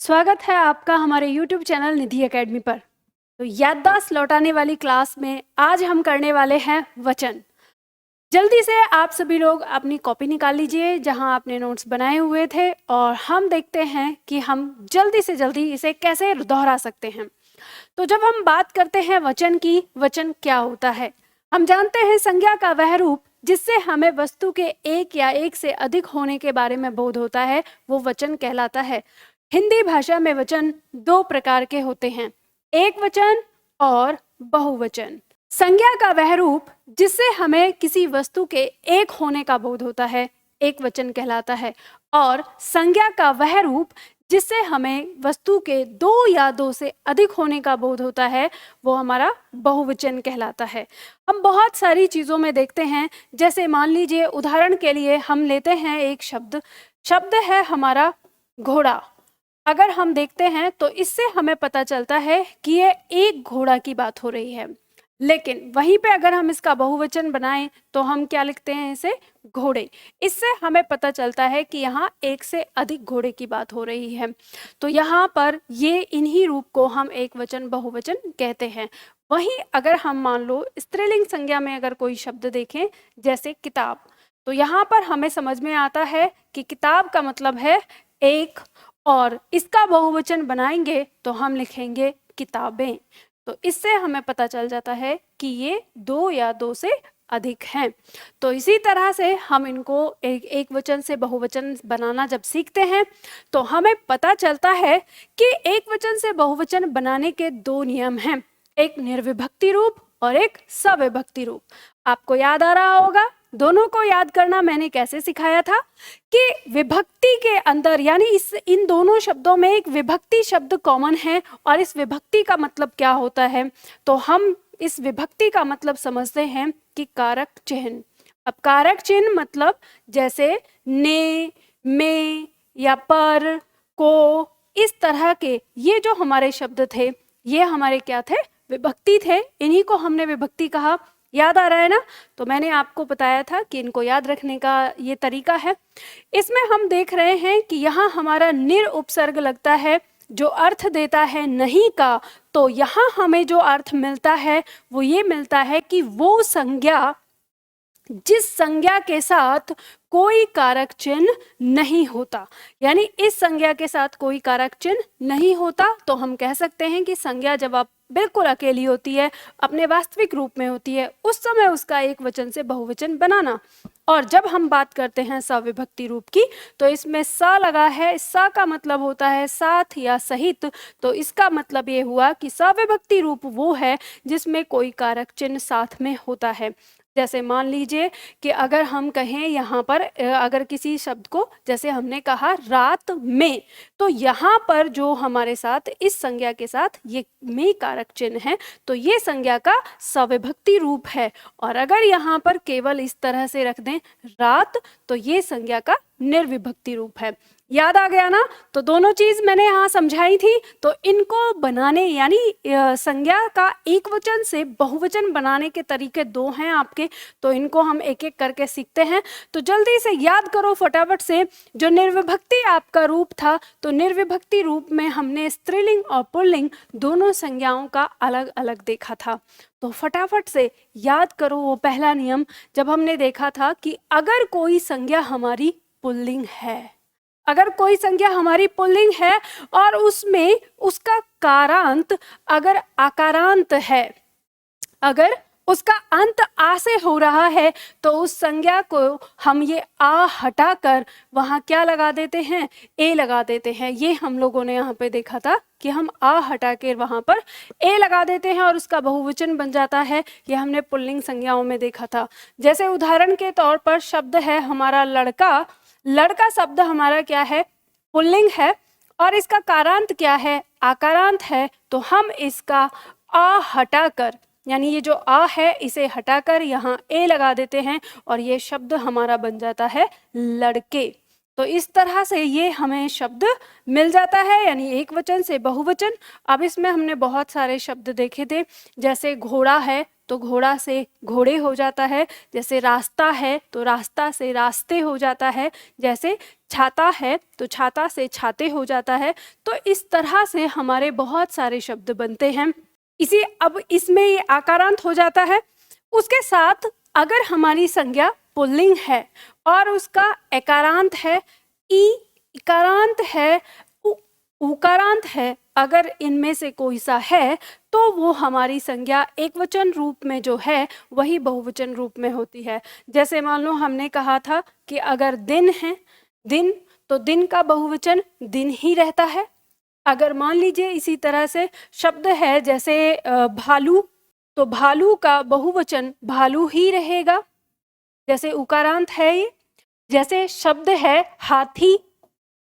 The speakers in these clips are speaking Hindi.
स्वागत है आपका हमारे YouTube चैनल निधि एकेडमी पर। तो याददाश्त लौटाने वाली क्लास में आज हम करने वाले हैं वचन। जल्दी से आप सभी लोग अपनी कॉपी निकाल लीजिए जहां आपने नोट्स बनाए हुए थे और हम देखते हैं कि हम जल्दी से जल्दी इसे कैसे दोहरा सकते हैं। तो जब हम बात करते हैं वचन की, वचन क्या होता है? हम जानते हैं संज्ञा का वह रूप जिससे हमें वस्तु के एक या एक से अधिक होने के बारे में बोध होता है, वो वचन कहलाता है। हिंदी भाषा में वचन दो प्रकार के होते हैं, एक वचन और बहुवचन। संज्ञा का वह रूप जिससे हमें किसी वस्तु के एक होने का बोध होता है, एक वचन कहलाता है, और संज्ञा का वह रूप जिससे हमें वस्तु के दो या दो से अधिक होने का बोध होता है, वो हमारा बहुवचन कहलाता है। हम बहुत सारी चीज़ों में देखते हैं, जैसे मान लीजिए उदाहरण के लिए हम लेते हैं एक शब्द है हमारा घोड़ा। अगर हम देखते हैं तो इससे हमें पता चलता है कि ये एक घोड़ा की बात हो रही है, लेकिन वहीं पे अगर हम इसका बहुवचन बनाएं तो हम क्या लिखते हैं, इसे घोड़े। इससे हमें पता चलता है कि यहाँ एक से अधिक घोड़े की बात हो रही है। तो यहाँ पर ये इन्हीं रूप को हम एक वचन बहुवचन कहते हैं। वहीं अगर हम मान लो स्त्रीलिंग संज्ञा में अगर कोई शब्द देखें जैसे किताब, तो यहाँ पर हमें समझ में आता है कि किताब का मतलब है एक, और इसका बहुवचन बनाएंगे तो हम लिखेंगे किताबें। तो इससे हमें पता चल जाता है कि ये दो या दो से अधिक हैं। तो इसी तरह से हम इनको एक वचन से बहुवचन बनाना जब सीखते हैं तो हमें पता चलता है कि एक वचन से बहुवचन बनाने के दो नियम हैं, एक निर्विभक्ति रूप और एक सविभक्ति रूप। आपको याद आ रहा होगा, दोनों को याद करना मैंने कैसे सिखाया था कि विभक्ति के अंदर यानी इन दोनों शब्दों में एक विभक्ति शब्द कॉमन है, और इस विभक्ति का मतलब क्या होता है, तो हम इस विभक्ति का मतलब समझते हैं कि कारक चिन्ह। अब कारक चिन्ह मतलब जैसे ने, में या पर, को, इस तरह के ये जो हमारे शब्द थे ये हमारे क्या थे, विभक्ति थे। इन्हीं को हमने विभक्ति कहा। याद आ रहा है ना? तो मैंने आपको बताया था कि इनको याद रखने का ये तरीका है। इसमें हम देख रहे हैं कि यहाँ हमारा निर उपसर्ग लगता है जो अर्थ देता है नहीं का। तो यहाँ हमें जो अर्थ मिलता है वो ये मिलता है कि वो संज्ञा जिस संज्ञा के साथ कोई कारक चिन्ह नहीं होता, यानी इस संज्ञा के साथ कोई कारक चिन्ह नहीं होता, तो हम कह सकते हैं कि संज्ञा जब आप बिल्कुल अकेली होती है, अपने वास्तविक रूप में होती है, उस समय उसका एक वचन से बहुवचन बनाना। और जब हम बात करते हैं सविभक्ति रूप की, तो इसमें सा लगा है, सा का मतलब होता है साथ या सहित। तो इसका मतलब ये हुआ कि सविभक्ति रूप वो है जिसमें कोई कारक चिन्ह साथ में होता है। जैसे मान लीजिए कि अगर हम कहें यहाँ पर अगर किसी शब्द को, जैसे हमने कहा रात में, तो यहाँ पर जो हमारे साथ इस संज्ञा के साथ ये में कारक चिन्ह है, तो ये संज्ञा का सविभक्ति रूप है। और अगर यहाँ पर केवल इस तरह से रख दें रात, तो ये संज्ञा का निर्विभक्ति रूप है। याद आ गया ना? तो दोनों चीज मैंने यहाँ समझाई थी। तो इनको बनाने यानी संज्ञा का एक वचन से बहुवचन बनाने के तरीके दो हैं आपके, तो इनको हम एक एक करके सीखते हैं। तो जल्दी से याद करो फटाफट से। जो निर्विभक्ति आपका रूप था, तो निर्विभक्ति रूप में हमने स्त्रीलिंग और पुल्लिंग दोनों संज्ञाओं का अलग अलग देखा था। तो फटाफट से याद करो वो पहला नियम, जब हमने देखा था कि अगर कोई संज्ञा हमारी पुल्लिंग है, अगर कोई संज्ञा हमारी पुल्लिंग है और उसमें उसका कारांत अगर आकारांत है, अगर उसका अंत आ से हो रहा है, तो उस संज्ञा को हम ये आ हटाकर वहाँ क्या लगा देते हैं, ए लगा देते हैं। ये हम लोगों ने यहाँ पे देखा था कि हम आ हटा के वहाँ पर ए लगा देते हैं और उसका बहुवचन बन जाता है। ये हमने पुल्लिंग संज्ञाओं में देखा था। जैसे उदाहरण के तौर पर शब्द है हमारा लड़का। लड़का शब्द हमारा क्या है, पुल्लिंग है, और इसका कारांत क्या है, आकारांत है। तो हम इसका आ हटाकर, यानी ये जो आ है इसे हटाकर यहाँ ए लगा देते हैं और ये शब्द हमारा बन जाता है लड़के। तो इस तरह से ये हमें शब्द मिल जाता है, यानी एक वचन से बहुवचन। अब इसमें हमने बहुत सारे शब्द देखे थे, जैसे घोड़ा है, तो घोड़ा से घोड़े हो जाता है, जैसे रास्ता है तो रास्ता से रास्ते हो जाता है, जैसे छाता है तो छाता से छाते हो जाता है। तो इस तरह से हमारे बहुत सारे शब्द बनते हैं। अब इसमें ये आकारांत हो जाता है। उसके साथ अगर हमारी संज्ञा पुल्लिंग है और उसका एकारांत है, इकारांत है, उकारांत है, अगर इनमें से कोई सा है तो वो हमारी संज्ञा एकवचन रूप में जो है वही बहुवचन रूप में होती है। जैसे मान लो हमने कहा था कि अगर दिन है, दिन, तो दिन का बहुवचन दिन ही रहता है। अगर मान लीजिए इसी तरह से शब्द है जैसे भालू, तो भालू का बहुवचन भालू ही रहेगा, जैसे उकारांत है ये। जैसे शब्द है हाथी,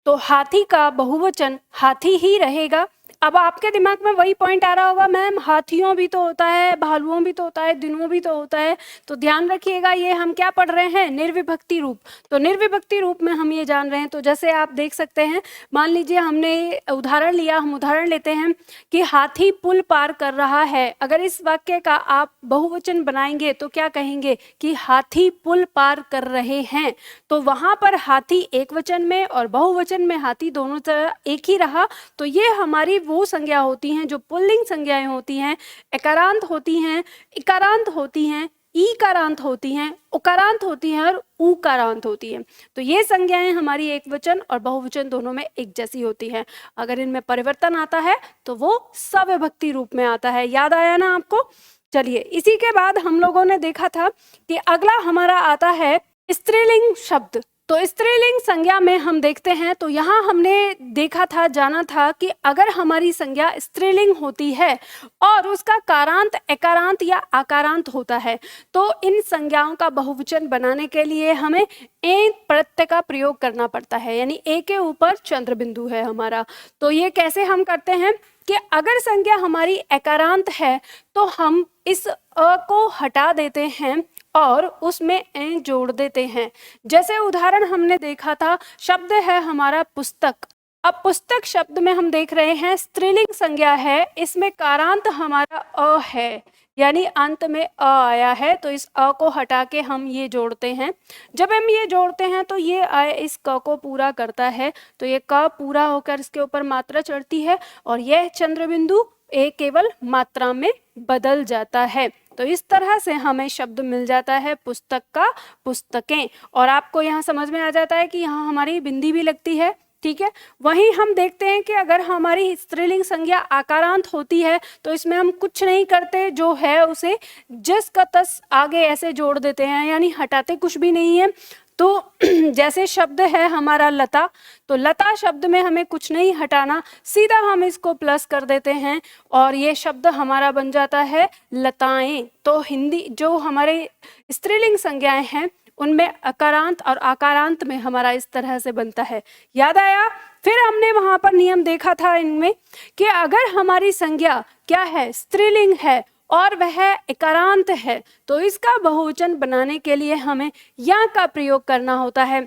तो हाथी का बहुवचन हाथी ही रहेगा। अब आपके दिमाग में वही पॉइंट आ रहा होगा, मैम हाथियों भी तो होता है, भालुओं भी तो होता है, दिनों भी तो होता है। तो ध्यान रखिएगा, ये हम क्या पढ़ रहे हैं, निर्विभक्ति रूप। तो निर्विभक्ति रूप में हम ये जान रहे हैं। तो जैसे आप देख सकते हैं, मान लीजिए हमने उदाहरण लिया, हम उदाहरण लेते हैं कि हाथी पुल पार कर रहा है। अगर इस वाक्य का आप बहुवचन बनाएंगे तो क्या कहेंगे कि हाथी पुल पार कर रहे हैं। तो वहां पर हाथी एक वचन में और बहुवचन में हाथी दोनों तरह एक ही रहा। तो ये हमारी वो संज्ञा होती हैं जो पुल्लिंग संज्ञाएं होती हैं, एकारांत होती हैं, इकारांत होती हैं, ईकारांत होती हैं, उकारांत होती हैं और ऊकारांत होती हैं। तो ये संज्ञाएं हमारी एक वचन और बहुवचन दोनों में एक जैसी होती हैं। अगर इनमें परिवर्तन आता है तो वो सविभक्ति रूप में आता है। याद आया ना आपको? चलिए, इसी के बाद हम लोगों ने देखा था कि अगला हमारा आता है स्त्रीलिंग शब्द। तो स्त्रीलिंग संज्ञा में हम देखते हैं, तो यहाँ हमने देखा था, जाना था कि अगर हमारी संज्ञा स्त्रीलिंग होती है और उसका कारांत एकारांत या आकारांत होता है, तो इन संज्ञाओं का बहुवचन बनाने के लिए हमें ए प्रत्यय का प्रयोग करना पड़ता है, यानी ए के ऊपर चंद्र बिंदु है हमारा। तो ये कैसे हम करते हैं कि अगर संज्ञा हमारी एकारांत है तो हम इस अ को हटा देते हैं और उसमें ए जोड़ देते हैं। जैसे उदाहरण हमने देखा था, शब्द है हमारा पुस्तक। अब पुस्तक शब्द में हम देख रहे हैं स्त्रीलिंग संज्ञा है, इसमें कारांत हमारा अ है, यानी अंत में अ आया है। तो इस अ को हटा के हम ये जोड़ते हैं। जब हम ये जोड़ते हैं तो ये अ इस क को पूरा करता है, तो ये क पूरा होकर इसके ऊपर मात्रा चढ़ती है और यह चंद्र बिंदु ए केवल मात्रा में बदल जाता है। तो इस तरह से हमें शब्द मिल जाता है पुस्तक का पुस्तकें। और आपको यहाँ समझ में आ जाता है कि यहाँ हमारी बिंदी भी लगती है, ठीक है। वहीं हम देखते हैं कि अगर हमारी स्त्रीलिंग संज्ञा आकारांत होती है तो इसमें हम कुछ नहीं करते, जो है उसे जस का तस आगे ऐसे जोड़ देते हैं, यानी हटाते कुछ भी नहीं है। तो जैसे शब्द है हमारा लता, तो लता शब्द में हमें कुछ नहीं हटाना, सीधा हम इसको प्लस कर देते हैं और ये शब्द हमारा बन जाता है लताएं। तो हिंदी जो हमारे स्त्रीलिंग संज्ञाएं हैं उनमें अकारांत और आकारांत में हमारा इस तरह से बनता है। याद आया? फिर हमने वहां पर नियम देखा था इनमें कि अगर हमारी संज्ञा क्या है, स्त्रीलिंग है और वह एकारांत है, तो इसका बहुवचन बनाने के लिए हमें या का प्रयोग करना होता है।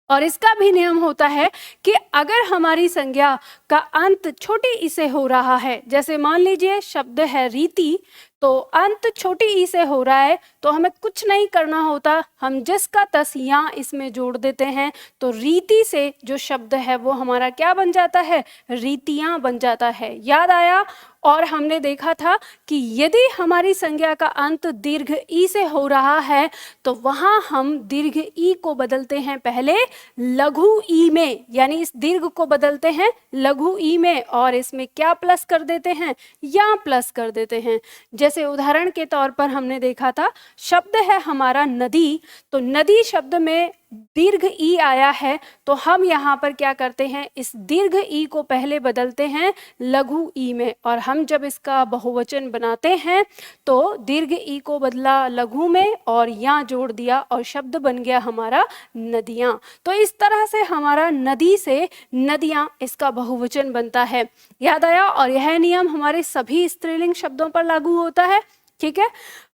और इसका भी नियम होता है कि अगर हमारी संज्ञा का अंत छोटी ई से हो रहा है, जैसे मान लीजिए शब्द है रीति, तो अंत छोटी ई से हो रहा है, तो हमें कुछ नहीं करना होता, हम जिसका तस या इसमें जोड़ देते हैं। तो रीति से जो शब्द है वो हमारा क्या बन जाता है, रीतियां बन जाता है। याद आया? और हमने देखा था कि यदि हमारी संज्ञा का अंत दीर्घ ई से हो रहा है तो वहां हम दीर्घ ई को बदलते हैं पहले लघु ई में, यानी इस दीर्घ को बदलते हैं लघु ई में और इसमें क्या प्लस कर देते हैं, या प्लस कर देते हैं। जैसे उदाहरण के तौर पर हमने देखा था, शब्द है हमारा नदी, तो नदी शब्द में दीर्घ ई आया है, तो हम यहाँ पर क्या करते हैं, इस दीर्घ ई को पहले बदलते हैं लघु ई में, और हम जब इसका बहुवचन बनाते हैं तो दीर्घ ई को बदला लघु में और यहाँ जोड़ दिया और शब्द बन गया हमारा नदियाँ। तो इस तरह से हमारा नदी से नदियाँ इसका बहुवचन बनता है। याद आया? और यह नियम हमारे सभी स्त्रीलिंग शब्दों पर लागू होता है, ठीक है।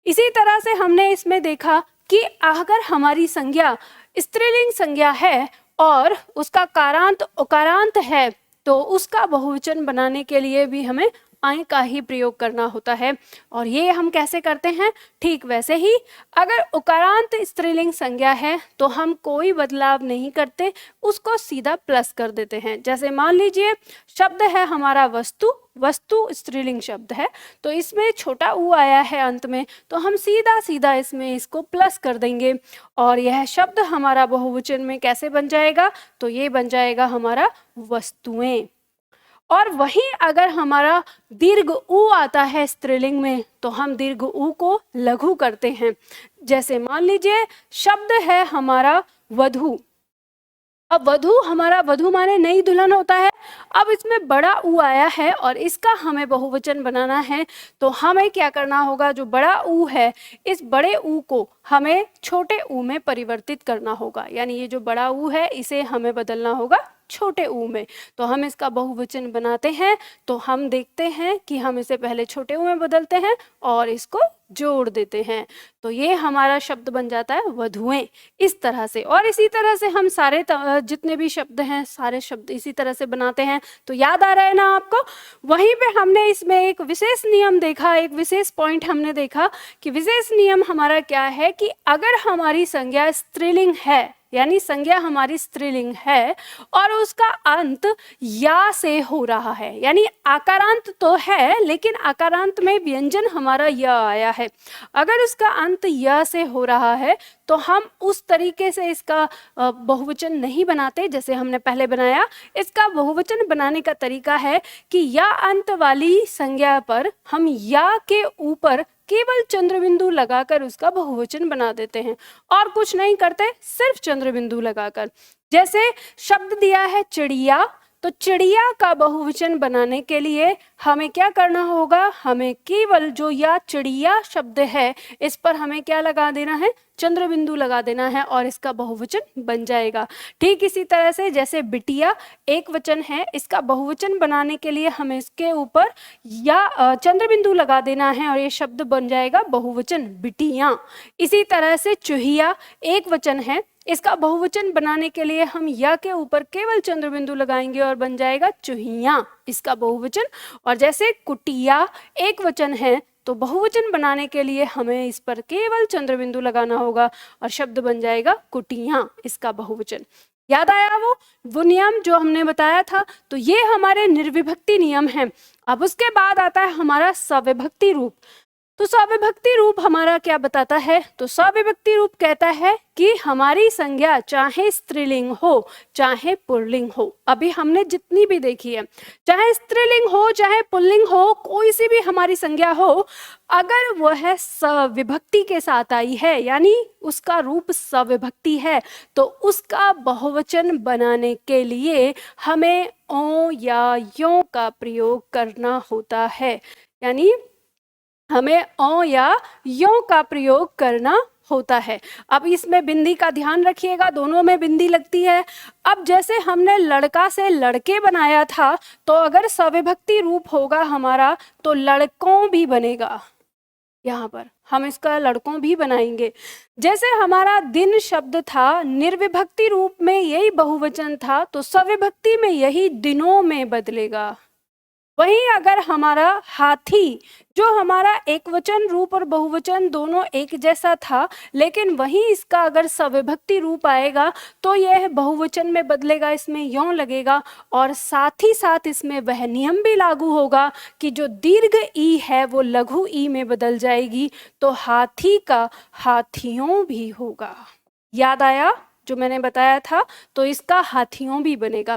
इसी तरह से हमने इसमें देखा कि अगर हमारी संज्ञा स्त्रीलिंग संज्ञा है और उसका कारांत उकारांत है, तो उसका बहुवचन बनाने के लिए भी हमें आए का ही प्रयोग करना होता है। और ये हम कैसे करते हैं? ठीक वैसे ही, अगर उकारांत स्त्रीलिंग संज्ञा है तो हम कोई बदलाव नहीं करते, उसको सीधा प्लस कर देते हैं। जैसे मान लीजिए शब्द है हमारा वस्तु, वस्तु स्त्रीलिंग शब्द है, तो इसमें छोटा ऊ आया है अंत में, तो हम सीधा सीधा इसमें इसको प्लस कर देंगे और यह शब्द हमारा बहुवचन में कैसे बन जाएगा? तो ये बन जाएगा हमारा वस्तुएं। और वहीं अगर हमारा दीर्घ ऊ आता है स्त्रीलिंग में तो हम दीर्घ ऊ को लघु करते हैं। जैसे मान लीजिए शब्द है हमारा वधू, अब वधू हमारा, वधू माने नई दुल्हन होता है। अब इसमें बड़ा ऊ आया है और इसका हमें बहुवचन बनाना है, तो हमें क्या करना होगा? जो बड़ा ऊ है, इस बड़े ऊ को हमें छोटे ऊ में परिवर्तित करना होगा। यानी ये जो बड़ा ऊ है इसे हमें बदलना होगा छोटे ऊ में। तो हम इसका बहुवचन बनाते हैं, तो हम देखते हैं कि हम इसे पहले छोटे ऊ में बदलते हैं और इसको जोड़ देते हैं, तो ये हमारा शब्द बन जाता है वधुएं, इस तरह से। और इसी तरह से हम सारे जितने भी शब्द हैं, सारे शब्द इसी तरह से बनाते हैं। तो याद आ रहा है ना आपको? वहीं पे हमने इसमें एक विशेष नियम देखा, एक विशेष पॉइंट हमने देखा कि विशेष नियम हमारा क्या है कि अगर हमारी संज्ञा स्त्रीलिंग है, यानी संज्ञा हमारी स्त्रीलिंग है और उसका अंत या से हो रहा है, यानी आकारांत तो है लेकिन आकारांत में व्यंजन हमारा य आया है, अगर उसका अंत य से हो रहा है तो हम उस तरीके से इसका बहुवचन नहीं बनाते जैसे हमने पहले बनाया। इसका बहुवचन बनाने का तरीका है कि या अंत वाली संज्ञा पर हम या के ऊपर केवल चंद्र बिंदु लगाकर उसका बहुवचन बना देते हैं और कुछ नहीं करते, सिर्फ चंद्र बिंदु लगाकर। जैसे शब्द दिया है चिड़िया, तो चिड़िया का बहुवचन बनाने के लिए हमें क्या करना होगा? हमें केवल जो या चिड़िया शब्द है इस पर हमें क्या लगा देना है? चंद्र बिंदु लगा देना है और इसका बहुवचन बन जाएगा। ठीक इसी तरह से जैसे बिटिया एक वचन है, इसका बहुवचन बनाने के लिए हमें इसके ऊपर या चंद्र बिंदु लगा देना है और ये शब्द बन जाएगा बहुवचन बिटियां। इसी तरह से चूहिया एक वचन है, इसका बहुवचन बनाने के लिए हम या के ऊपर केवल चंद्र बिंदु लगाएंगे और बन जाएगा चूहियां, इसका बहुवचन। और जैसे कुटिया एक वचन है, तो बहुवचन बनाने के लिए हमें इस पर केवल चंद्र बिंदु लगाना होगा और शब्द बन जाएगा कुटियां, इसका बहुवचन। याद आया वो नियम जो हमने बताया था? तो ये हमारे निर्विभक्ति नियम हैं। अब उसके बाद आता है हमारा सविभक्ति रूप। तो सविभक्ति रूप हमारा क्या बताता है? तो सविभक्ति रूप कहता है कि हमारी संज्ञा चाहे स्त्रीलिंग हो चाहे पुल्लिंग हो, अभी हमने जितनी भी देखी है, चाहे स्त्रीलिंग हो चाहे पुल्लिंग हो, कोई सी भी हमारी संज्ञा हो, अगर वह सविभक्ति के साथ आई है यानी उसका रूप सविभक्ति है, तो उसका बहुवचन बनाने के लिए हमें ओ या यों का प्रयोग करना होता है। यानी हमें ओ या यों का प्रयोग करना होता है। अब इसमें बिंदी का ध्यान रखिएगा, दोनों में बिंदी लगती है। अब जैसे हमने लड़का से लड़के बनाया था, तो अगर सविभक्ति रूप होगा हमारा तो लड़कों भी बनेगा, यहाँ पर हम इसका लड़कों भी बनाएंगे। जैसे हमारा दिन शब्द था, निर्विभक्ति रूप में यही बहुवचन था, तो सविभक्ति में यही दिनों में बदलेगा। वहीं अगर हमारा हाथी, जो हमारा एक वचन रूप और बहुवचन दोनों एक जैसा था, लेकिन वहीं इसका अगर सविभक्ति रूप आएगा तो यह बहुवचन में बदलेगा, इसमें यों लगेगा। और साथ ही साथ इसमें वह नियम भी लागू होगा कि जो दीर्घ ई है वो लघु ई में बदल जाएगी, तो हाथी का हाथियों भी होगा। याद आया जो मैंने बताया था? तो इसका हाथियों भी बनेगा।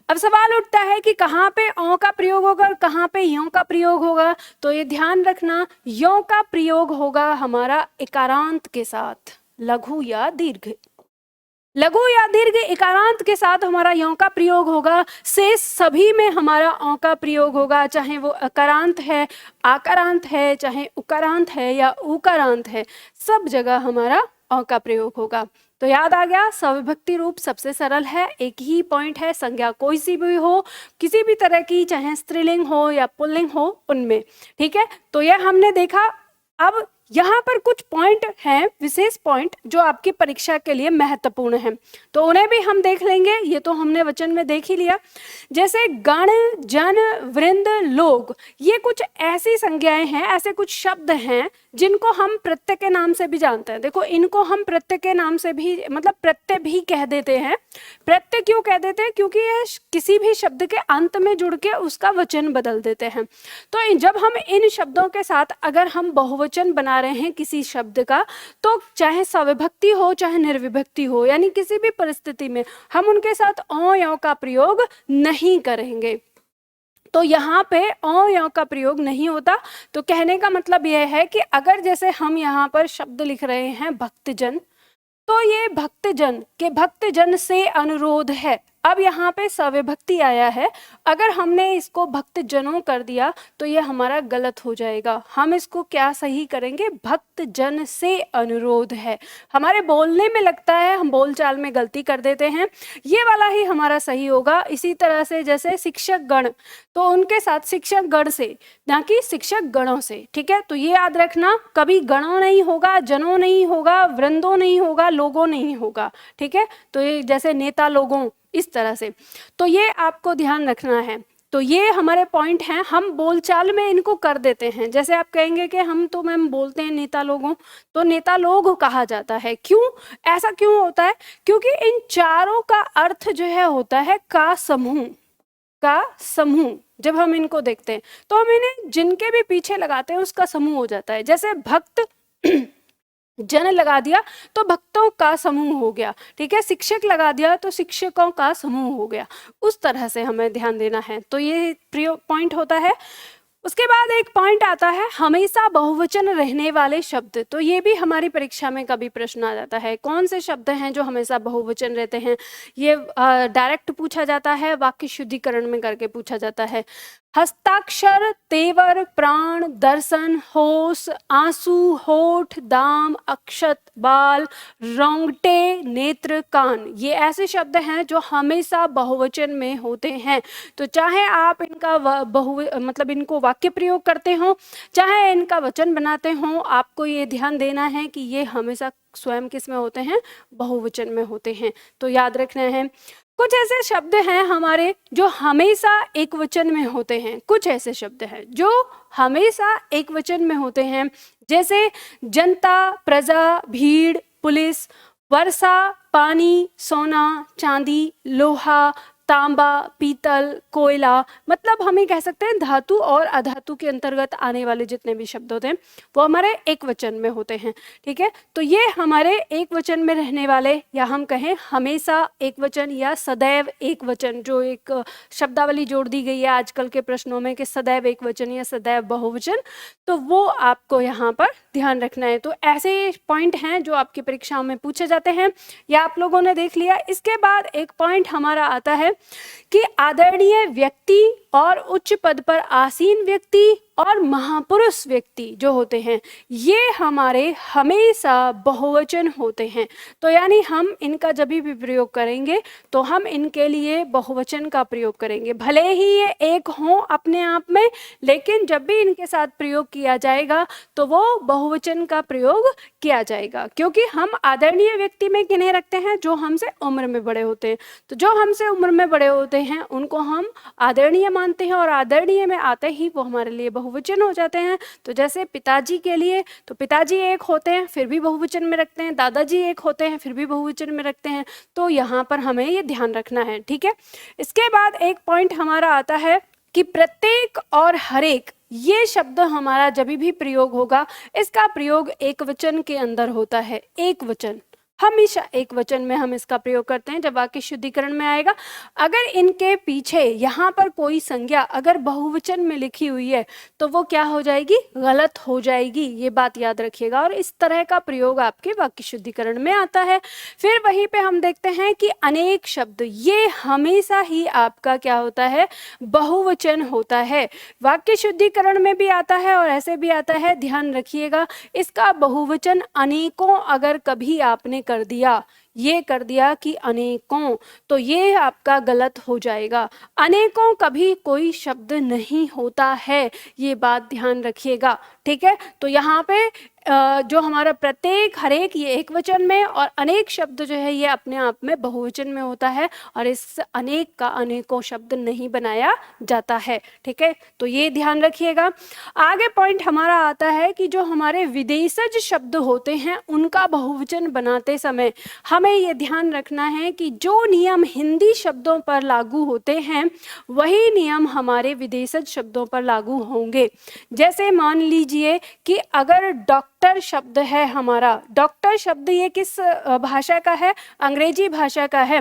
अब सवाल उठता है कि कहाँ पे औ का प्रयोग होगा और कहाँ पे यों का प्रयोग होगा? तो ये ध्यान रखना, यों का प्रयोग होगा हमारा इकारांत के साथ, लघु या दीर्घ। लघु या दीर्घ इकारांत के साथ हमारा यों का प्रयोग होगा। शेष सभी में हमारा औ का प्रयोग होगा, चाहे वो अकारांत है, आकारांत है, चाहे उकारांत है या उकारांत है, सब जगह हमारा औ का प्रयोग होगा। तो याद आ गया, सविभक्ति रूप सबसे सरल है, एक ही पॉइंट है, संज्ञा कोई सी भी हो, किसी भी तरह की, चाहे स्त्रीलिंग हो या पुल्लिंग हो, उनमें। ठीक है, तो यह हमने देखा। अब यहाँ पर कुछ पॉइंट हैं, विशेष पॉइंट जो आपकी परीक्षा के लिए महत्वपूर्ण हैं, तो उन्हें भी हम देख लेंगे। ये तो हमने वचन में देख ही लिया। जैसे गण, जन, वृंद, लोग, ये कुछ ऐसी संज्ञाएं हैं, ऐसे कुछ शब्द हैं जिनको हम प्रत्यय के नाम से भी जानते हैं। देखो, इनको हम प्रत्यय के नाम से भी, मतलब प्रत्यय भी कह देते हैं। प्रत्यय क्यों कह देते हैं? क्योंकि ये किसी भी शब्द के अंत में जुड़ के उसका वचन बदल देते हैं। तो जब हम इन शब्दों के साथ अगर हम बहुवचन बना रहे हैं किसी शब्द का, तो चाहे सविभक्ति हो चाहे निर्विभक्ति हो, यानी किसी भी परिस्थिति में हम उनके साथ औ यौ का प्रयोग नहीं करेंगे। तो यहाँ पे औ यौ का प्रयोग नहीं होता। तो कहने का मतलब यह है कि अगर जैसे हम यहाँ पर शब्द लिख रहे हैं भक्तजन, तो ये भक्तजन के भक्तजन से अनुरोध है। अब यहाँ पे सविभक्ति आया है, अगर हमने इसको भक्तजनों कर दिया तो ये हमारा गलत हो जाएगा। हम इसको क्या सही करेंगे? भक्तजन से अनुरोध है। हमारे बोलने में लगता है हम बोलचाल में गलती कर देते हैं, ये वाला ही हमारा सही होगा। इसी तरह से जैसे शिक्षक गण, तो उनके साथ शिक्षक गण से, ना कि शिक्षक गणों से। ठीक है, तो ये याद रखना, कभी गणों नहीं होगा, जनों नहीं होगा, वृंदों नहीं होगा, लोगों नहीं होगा। ठीक है, तो ये जैसे नेता लोगों, इस तरह से, तो ये आपको ध्यान रखना है। तो ये हमारे पॉइंट हैं, हम बोलचाल में इनको कर देते हैं। जैसे आप कहेंगे कि हम तो मैम बोलते हैं नेता लोगों, तो नेता लोग कहा जाता है। क्यों ऐसा क्यों होता है? क्योंकि इन चारों का अर्थ जो है होता है का समूह, का समूह। जब हम इनको देखते हैं तो हम इन्हें जिनके भी पीछे लगाते हैं उसका समूह हो जाता है। जैसे भक्त जन लगा दिया तो भक्तों का समूह हो गया। ठीक है, शिक्षक लगा दिया तो शिक्षकों का समूह हो गया। उस तरह से हमें ध्यान देना है। तो ये पॉइंट होता है। उसके बाद एक पॉइंट आता है हमेशा बहुवचन रहने वाले शब्द। तो ये भी हमारी परीक्षा में कभी प्रश्न आ जाता है, कौन से शब्द हैं जो हमेशा बहुवचन रहते हैं। ये डायरेक्ट पूछा जाता है, वाक्य शुद्धिकरण में करके पूछा जाता है। हस्ताक्षर, तेवर, प्राण, दर्शन, होश, आंसू, होठ, दाम, अक्षत, बाल, रोंगटे, नेत्र, कान, ये ऐसे शब्द हैं जो हमेशा बहुवचन में होते हैं। तो चाहे आप इनका मतलब इनको वाक्य प्रयोग करते हो, चाहे इनका वचन बनाते हो, आपको ये ध्यान देना है कि ये हमेशा स्वयं किस में होते हैं? बहुवचन में होते हैं। तो याद रखना है। कुछ ऐसे शब्द हैं हमारे जो हमेशा एक वचन में होते हैं। कुछ ऐसे शब्द हैं जो हमेशा एक वचन में होते हैं, जैसे जनता, प्रजा, भीड़, पुलिस, वर्षा, पानी, सोना, चांदी, लोहा, तांबा, पीतल, कोयला। मतलब हम ये कह सकते हैं धातु और अधातु के अंतर्गत आने वाले जितने भी शब्द होते हैं वो हमारे एक वचन में होते हैं। ठीक है, तो ये हमारे एक वचन में रहने वाले, या हम कहें हमेशा एक वचन या सदैव एक वचन, जो एक शब्दावली जोड़ दी गई है आजकल के प्रश्नों में कि सदैव एक वचन या सदैव बहुवचन, तो वो आपको यहाँ पर ध्यान रखना है। तो ऐसे पॉइंट हैं जो आपकी परीक्षाओं में पूछे जाते हैं, या आप लोगों ने देख लिया। इसके बाद एक पॉइंट हमारा आता है कि आदरणीय व्यक्ति और उच्च पद पर आसीन व्यक्ति और महापुरुष व्यक्ति जो होते हैं ये हमारे हमेशा बहुवचन होते हैं। तो यानी हम इनका जब भी प्रयोग करेंगे तो हम इनके लिए बहुवचन का प्रयोग करेंगे, भले ही ये एक हों अपने आप में, लेकिन जब भी इनके साथ प्रयोग किया जाएगा तो वो बहुवचन का प्रयोग किया जाएगा। क्योंकि हम आदरणीय व्यक्ति में किन्हें रखते हैं? जो हमसे उम्र में बड़े होते हैं। तो जो हमसे उम्र में बड़े होते हैं उनको हम आदरणीय मानते हैं, और आदरणीय में आते ही वो हमारे लिए बहुवचन हो जाते हैं। तो जैसे पिताजी के लिए, तो पिताजी एक होते हैं फिर भी बहुवचन में रखते हैं, दादाजी एक होते हैं फिर भी बहुवचन में रखते हैं। तो यहाँ पर हमें ये ध्यान रखना है। ठीक है, इसके बाद एक पॉइंट हमारा आता है कि प्रत्येक और हरेक, ये शब्द हमारा जब भी प्रयोग होगा इसका प्रयोग एक वचन के अंदर होता है। एक वचन, हमेशा एक वचन में हम इसका प्रयोग करते हैं जब वाक्य शुद्धिकरण में आएगा। अगर इनके पीछे यहाँ पर कोई संज्ञा अगर बहुवचन में लिखी हुई है तो वो क्या हो जाएगी? गलत हो जाएगी। ये बात याद रखिएगा, और इस तरह का प्रयोग आपके वाक्य शुद्धिकरण में आता है। फिर वहीं पे हम देखते हैं कि अनेक शब्द, ये हमेशा ही आपका क्या होता है? बहुवचन होता है। वाक्य शुद्धिकरण में भी आता है और ऐसे भी आता है, ध्यान रखिएगा। इसका बहुवचन अनेकों अगर कभी आपने कर दिया ये कर दिया कि अनेकों, तो ये आपका गलत हो जाएगा। अनेकों कभी कोई शब्द नहीं होता है, ये बात ध्यान रखिएगा, ठीक है। तो यहाँ पे जो हमारा प्रत्येक, हर एक, ये एक वचन में, और अनेक शब्द जो है ये अपने आप में बहुवचन में होता है, और इस अनेक का अनेकों शब्द नहीं बनाया जाता है, ठीक है। तो ये ध्यान रखिएगा। आगे पॉइंट हमारा आता है कि जो हमारे विदेशज शब्द होते हैं उनका बहुवचन बनाते समय हमें ये ध्यान रखना है कि जो नियम हिंदी शब्दों पर लागू होते हैं वही नियम हमारे विदेशज शब्दों पर लागू होंगे। जैसे मान लीजिए कि अगर डॉक्टर शब्द है हमारा, डॉक्टर शब्द ये किस भाषा का है? अंग्रेजी भाषा का है।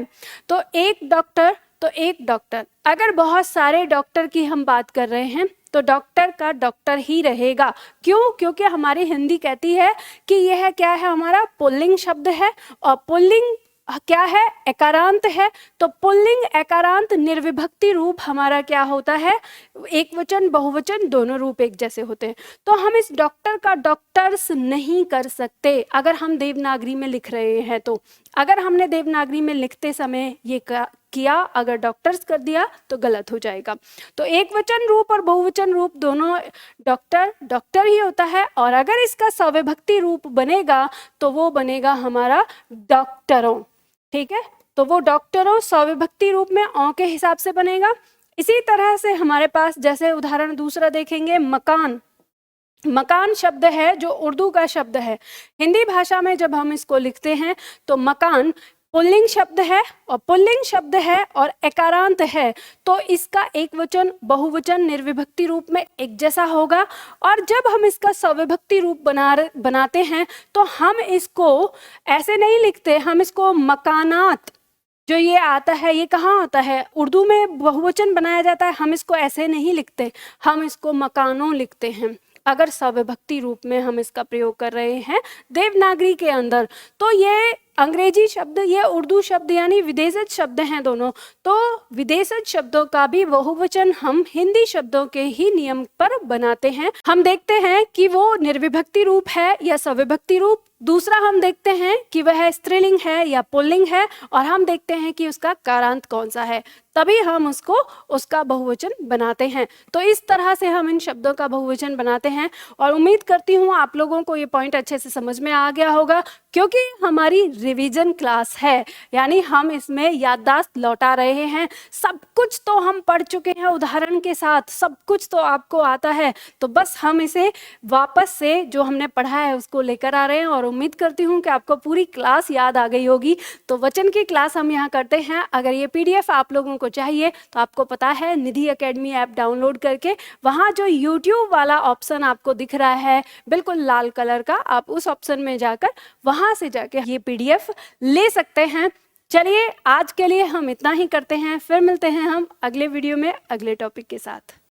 तो एक डॉक्टर, तो एक डॉक्टर, अगर बहुत सारे डॉक्टर की हम बात कर रहे हैं तो डॉक्टर का डॉक्टर ही रहेगा। क्यों? क्योंकि हमारी हिंदी कहती है कि यह क्या है, हमारा पुल्लिंग शब्द है, और पुल्लिंग क्या है? एकारांत है। तो पुल्लिंग एकारांत निर्विभक्ति रूप हमारा क्या होता है? एक वचन बहुवचन दोनों रूप एक जैसे होते हैं। तो हम इस डॉक्टर का डॉक्टर्स नहीं कर सकते अगर हम देवनागरी में लिख रहे हैं। तो अगर हमने देवनागरी में लिखते समय ये किया, अगर डॉक्टर्स कर दिया तो गलत हो जाएगा। तो एक वचन रूप और बहुवचन रूप दोनों डॉक्टर डॉक्टर ही होता है, और अगर इसका सविभक्ति रूप बनेगा तो वो बनेगा हमारा डॉक्टरों, ठीक है। तो वो डॉक्टरों सविभक्ति रूप में औ के हिसाब से बनेगा। इसी तरह से हमारे पास जैसे उदाहरण दूसरा देखेंगे, मकान। मकान शब्द है जो उर्दू का शब्द है, हिंदी भाषा में जब हम इसको लिखते हैं तो मकान पुल्लिंग शब्द है, और पुल्लिंग शब्द है और एकारांत है, तो इसका एक वचन बहुवचन निर्विभक्ति रूप में एक जैसा होगा। और जब हम इसका सविभक्ति रूप बनाते हैं तो हम इसको ऐसे नहीं लिखते, हम इसको मकानात, जो ये आता है ये कहाँ आता है? उर्दू में बहुवचन बनाया जाता है, हम इसको ऐसे नहीं लिखते, हम इसको मकानों लिखते हैं अगर सविभक्ति रूप में हम इसका प्रयोग कर रहे हैं देवनागरी के अंदर। तो ये अंग्रेजी शब्द, ये उर्दू शब्द यानी विदेशज शब्द हैं दोनों। तो विदेशज शब्दों का भी बहुवचन हम हिंदी शब्दों के ही नियम पर बनाते हैं। हम देखते हैं कि वो निर्विभक्ति रूप है या सविभक्ति रूप, दूसरा हम देखते हैं कि वह स्त्रीलिंग है या पुल्लिंग है, और हम देखते हैं कि उसका कारांत कौन सा है, तभी हम उसका बहुवचन बनाते हैं। तो इस तरह से हम इन शब्दों का बहुवचन बनाते हैं, और उम्मीद करती हूँ आप लोगों को ये पॉइंट अच्छे से समझ में आ गया होगा, क्योंकि हमारी रिवीजन क्लास है, यानी हम इसमें याददाश्त लौटा रहे हैं। सब कुछ तो हम पढ़ चुके हैं उदाहरण के साथ, सब कुछ तो आपको आता है, तो बस हम इसे वापस से जो हमने पढ़ा है उसको लेकर आ रहे हैं, और उम्मीद करती हूँ कि आपको पूरी क्लास याद आ गई होगी। तो वचन की क्लास हम यहाँ करते हैं। अगर ये PDF आप लोगों को चाहिए तो आपको पता है निधि एकेडमी ऐप डाउनलोड करके वहाँ जो YouTube वाला ऑप्शन आपको दिख रहा है बिल्कुल लाल कलर का, आप उस ऑप्शन में जाकर वहाँ से जाके ये PDF ले सकते हैं। चलिए आज के लिए हम इतना ही करते हैं, फिर मिलते हैं हम अगले वीडियो में अगले टॉपिक के साथ।